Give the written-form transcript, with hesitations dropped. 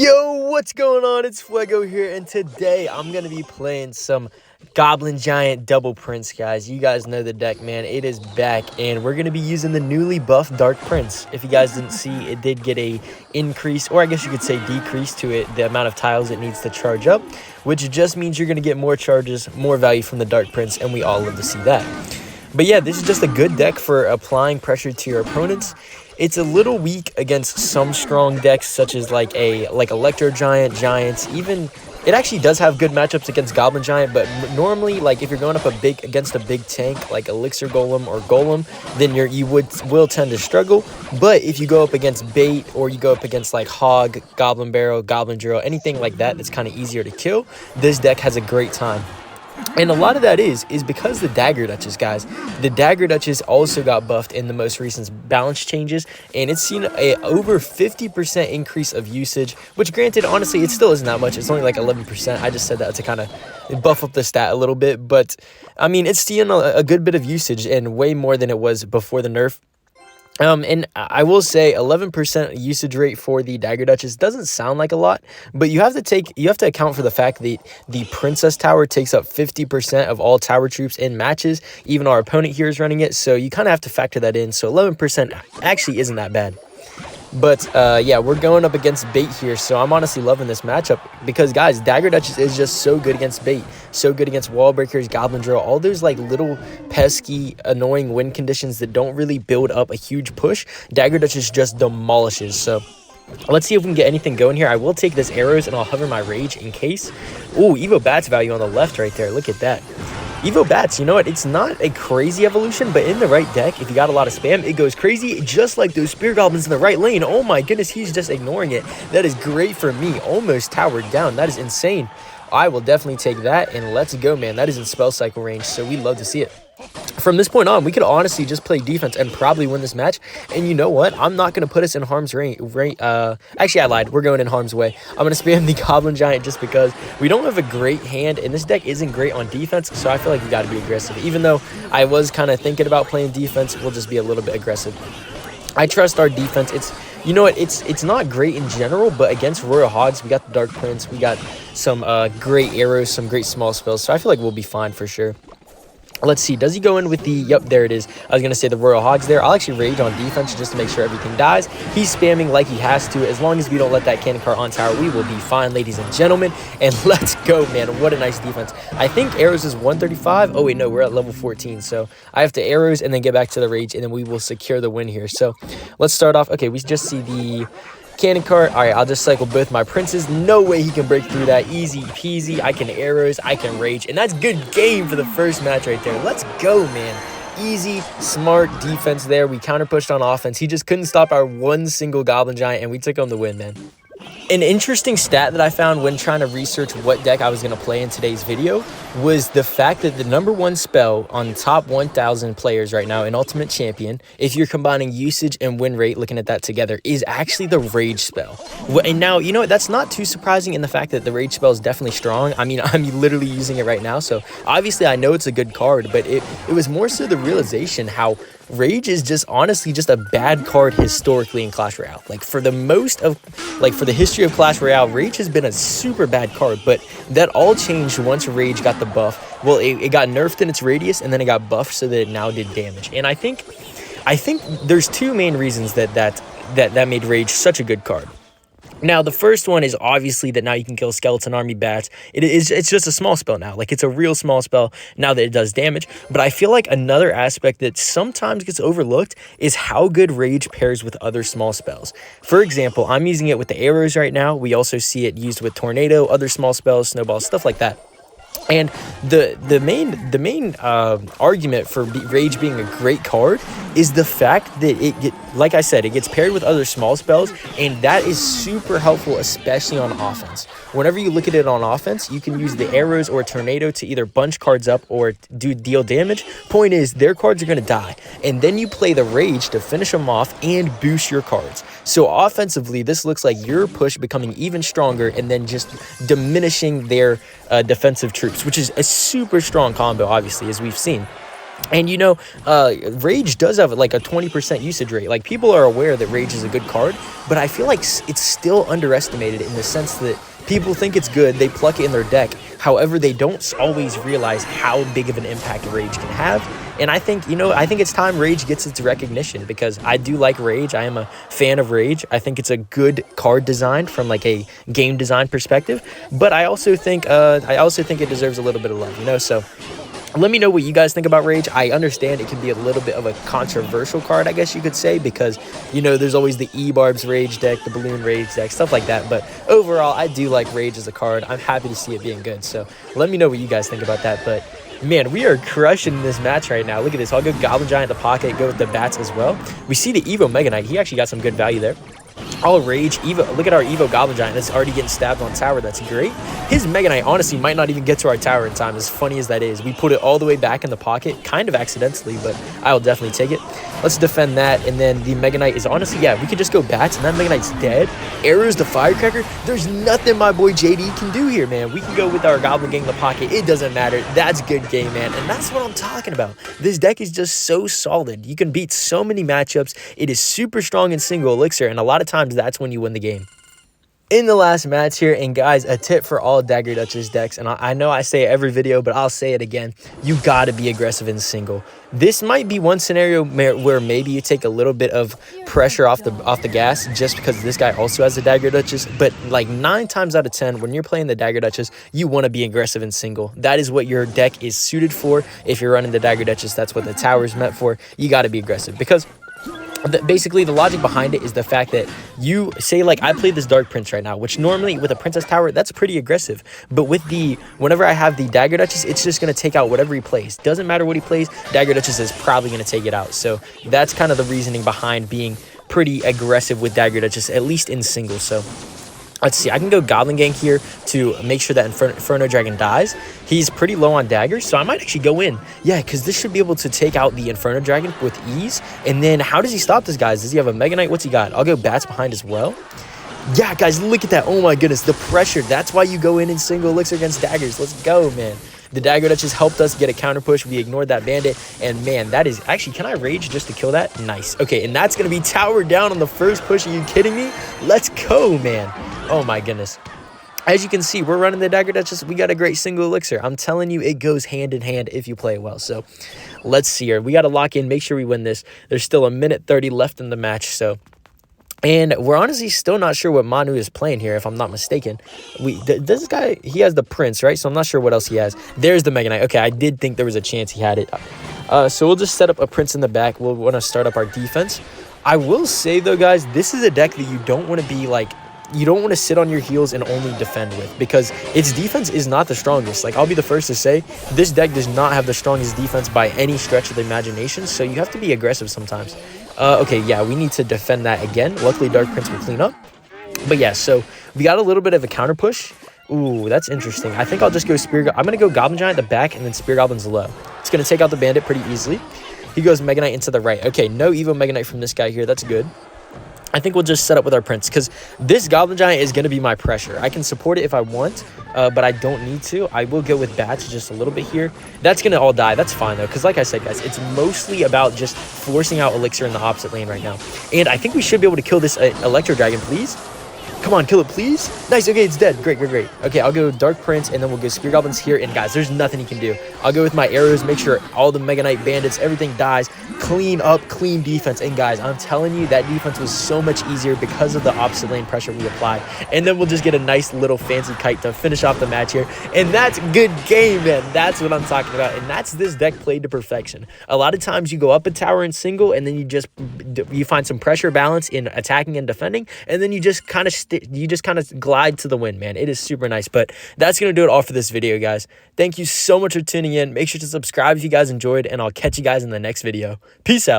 Yo, what's going on? It's Fuego here, and today I'm going to be playing some Goblin Giant double prince, guys. You guys know the deck, man. It is back, and we're going to be using the newly buffed Dark Prince. If you guys didn't see, it did get a increase, or I guess you could say decrease to it, the amount of tiles it needs to charge up, which just means you're going to get more charges, more value from the Dark Prince, and we all love to see that. But yeah, this is just a good deck for applying pressure to your opponents. It's a little weak against some strong decks, such as like Electro Giant, Giants. Even it actually does have good matchups against Goblin Giant, but normally, like if you're going up against a big tank like Elixir Golem or Golem, then you will tend to struggle. But if you go up against bait, or you go up against like Hog, Goblin Barrel, Goblin Drill, anything like that that's kind of easier to kill, this deck has a great time. And a lot of that is because the Dagger Duchess, guys. The Dagger Duchess also got buffed in the most recent balance changes, and it's seen a over 50% increase of usage, which granted, honestly, it still isn't that much. It's only like 11%. I just said that to kind of buff up the stat a little bit, but I mean, it's seeing a good bit of usage and way more than it was before the nerf. And I will say 11% usage rate for the Dagger Duchess doesn't sound like a lot, but you have to account for the fact that the Princess Tower takes up 50% of all tower troops in matches. Even our opponent here is running it, so you kind of have to factor that in. So 11% actually isn't that bad. But yeah, we're going up against bait here, so I'm honestly loving this matchup because, guys, Dagger Duchess is just so good against bait, so good against wall breakers, Goblin Drill, all those like little pesky, annoying win conditions that don't really build up a huge push. Dagger Duchess just demolishes. So let's see if we can get anything going here. I will take this arrows and I'll hover my rage in case. Ooh, Evo Bats value on the left right there. Look at that. Evo Bats, you know what? It's not a crazy evolution, but in the right deck, if you got a lot of spam, it goes crazy, just like those Spear Goblins in the right lane. Oh my goodness, he's just ignoring it. That is great for me. Almost towered down. That is insane. I will definitely take that, and let's go, man. That is in Spell Cycle range, so we love to see it. From this point on, we could honestly just play defense and probably win this match. And you know what? I'm not going to put us in harm's way. Actually, I lied. We're going in harm's way. I'm going to spam the Goblin Giant just because we don't have a great hand, and this deck isn't great on defense, so I feel like we got to be aggressive. Even though I was kind of thinking about playing defense, we'll just be a little bit aggressive. I trust our defense. You know what? It's not great in general, but against Royal Hogs, we got the Dark Prince. We got some great arrows, some great small spells, so I feel like we'll be fine for sure. Let's see. Does he go in with the... Yep, there it is. I was going to say the Royal Hogs there. I'll actually rage on defense just to make sure everything dies. He's spamming like he has to. As long as we don't let that cannon cart on tower, we will be fine, ladies and gentlemen. And let's go, man. What a nice defense. I think arrows is 135. Oh, wait, no. We're at level 14. So I have to arrows and then get back to the rage, and then we will secure the win here. So let's start off. Okay, we just see the... cannon cart. All right, I'll just cycle both my princes. No way he can break through that. Easy peasy. I can arrows, I can rage, and that's good game for the first match right there. Let's go, man. Easy, smart defense there. We counter pushed on offense. He just couldn't stop our one single Goblin Giant, and we took home the win, man. An interesting stat that I found when trying to research what deck I was going to play in today's video was the fact that the #1 spell on top 1,000 players right now in Ultimate Champion, if you're combining usage and win rate, looking at that together, is actually the Rage spell. And now, you know, that's not too surprising in the fact that the Rage spell is definitely strong. I mean, I'm literally using it right now, so obviously I know it's a good card, but it was more so the realization how Rage is just honestly just a bad card historically in Clash Royale. Like for the history of Clash Royale, Rage has been a super bad card, but that all changed once Rage got the buff. Well, it got nerfed in its radius, and then it got buffed so that it now did damage. And I think there's two main reasons that made Rage such a good card. Now, the first one is obviously that now you can kill Skeleton Army Bats. It's just a small spell now. Like, it's a real small spell now that it does damage. But I feel like another aspect that sometimes gets overlooked is how good Rage pairs with other small spells. For example, I'm using it with the arrows right now. We also see it used with Tornado, other small spells, snowballs, stuff like that. And the main argument for Rage being a great card is the fact that like I said, it gets paired with other small spells, and that is super helpful, especially on offense. Whenever you look at it on offense, you can use the arrows or tornado to either bunch cards up or deal damage. Point is, their cards are going to die, and then you play the Rage to finish them off and boost your cards. So offensively, this looks like your push becoming even stronger and then just diminishing their defensive troops, which is a super strong combo, obviously, as we've seen. And you know, Rage does have like a 20% usage rate. Like, people are aware that Rage is a good card, but I feel like it's still underestimated in the sense that people think it's good, they pluck it in their deck. However, they don't always realize how big of an impact Rage can have. And I think, you know, I think it's time Rage gets its recognition, because I do like Rage. I am a fan of Rage. I think it's a good card design from like a game design perspective. But I also think it deserves a little bit of love, you know. So let me know what you guys think about Rage. I understand it can be a little bit of a controversial card, I guess you could say, because, you know, there's always the E-Barbs Rage deck, the Balloon Rage deck, stuff like that. But overall, I do like Rage as a card. I'm happy to see it being good. So let me know what you guys think about that. But man, we are crushing this match right now. Look at this. I'll go Goblin Giant in the pocket, go with the bats as well. We see the Evo Megaknight. He actually got some good value there. All Rage, Evo. Look at our Evo Goblin Giant. That's already getting stabbed on tower. That's great. His Megaknight, honestly, might not even get to our tower in time, as funny as that is. We put it all the way back in the pocket, kind of accidentally, but I'll definitely take it. Let's defend that, and then the Megaknight is honestly, yeah, we could just go bats, and that Megaknight's dead. Arrows the Firecracker. There's nothing my boy JD can do here, man. We can go with our Goblin Gang in the pocket. It doesn't matter. That's good game, man, and that's what I'm talking about. This deck is just so solid. You can beat so many matchups. It is super strong in single elixir, and a lot of times that's when you win the game. In the last match here, and guys, a tip for all Dagger Duchess decks, and I know I say it every video, but I'll say it again, you gotta be aggressive in single. This might be one scenario where maybe you take a little bit of pressure off the gas, just because this guy also has a Dagger Duchess, but like 9 times out of 10, when you're playing the Dagger Duchess, you want to be aggressive in single. That is what your deck is suited for. If you're running the Dagger Duchess, that's what the tower is meant for. You gotta be aggressive, because basically the logic behind it is the fact that you say, like, I played this Dark Prince right now, which normally with a Princess Tower, that's pretty aggressive, but with whenever I have the Dagger Duchess, it's just going to take out whatever he plays. Doesn't matter what he plays, Dagger Duchess is probably going to take it out. So that's kind of the reasoning behind being pretty aggressive with Dagger Duchess, at least in singles. So let's see, I can go Goblin Gang here to make sure that Inferno Dragon dies. He's pretty low on daggers, so I might actually go in. Yeah, because this should be able to take out the Inferno Dragon with ease. And then how does he stop this, guys? Does he have a Mega Knight? What's he got? I'll go bats behind as well. Yeah, guys, look at that. Oh my goodness, the pressure. That's why you go in single elixir against daggers. Let's go, man. The Dagger Duchess helped us get a counter push. We ignored that bandit, and man, that is actually, can I rage just to kill that? Nice. Okay, and that's going to be towered down on the first push. Are you kidding me? Let's go, man. Oh my goodness. As you can see, we're running the Dagger Duchess. We got a great single elixir. I'm telling you, it goes hand in hand if you play well. So let's see here. We got to lock in, make sure we win this. There's still a minute 30 left in the match, so. And we're honestly still not sure what Manu is playing here, if I'm not mistaken. This guy, he has the Prince, right? So I'm not sure what else he has. There's the Mega Knight. Okay, I did think there was a chance he had it. So we'll just set up a Prince in the back. We'll want to start up our defense. I will say, though, guys, this is a deck that you don't want to be, like, you don't want to sit on your heels and only defend with, because its defense is not the strongest. Like, I'll be the first to say, this deck does not have the strongest defense by any stretch of the imagination, so you have to be aggressive sometimes. Okay, yeah, we need to defend that again. Luckily, Dark Prince will clean up. But yeah, so we got a little bit of a counter push. Ooh, that's interesting. I think I'll just go Spear. I'm going to go Goblin Giant at the back and then Spear Goblin's low. It's going to take out the bandit pretty easily. He goes Mega Knight into the right. Okay, no Evo Mega Knight from this guy here. That's good. I think we'll just set up with our Prince, because this Goblin Giant is going to be my pressure. I can support it if I want, but I don't need to. I will go with bats just a little bit here. That's going to all die. That's fine, though, because like I said, guys, it's mostly about just forcing out Elixir in the opposite lane right now. And I think we should be able to kill this Electro Dragon, please. Come on, kill it, please. Nice. Okay, it's dead. Great, great, great. Okay, I'll go Dark Prince, and then we'll go Spear Goblins here. And, guys, there's nothing he can do. I'll go with my arrows, make sure all the Mega Knight bandits, everything dies. Clean up, clean defense. And, guys, I'm telling you, that defense was so much easier because of the opposite lane pressure we applied. And then we'll just get a nice little fancy kite to finish off the match here. And that's good game, man. That's what I'm talking about. And that's this deck played to perfection. A lot of times you go up a tower in single, and then you find some pressure balance in attacking and defending, and then you just kind of glide to the win, man. It is super nice. But that's going to do it all for this video, guys. Thank you so much for tuning in. Make sure to subscribe if you guys enjoyed, and I'll catch you guys in the next video. Peace out.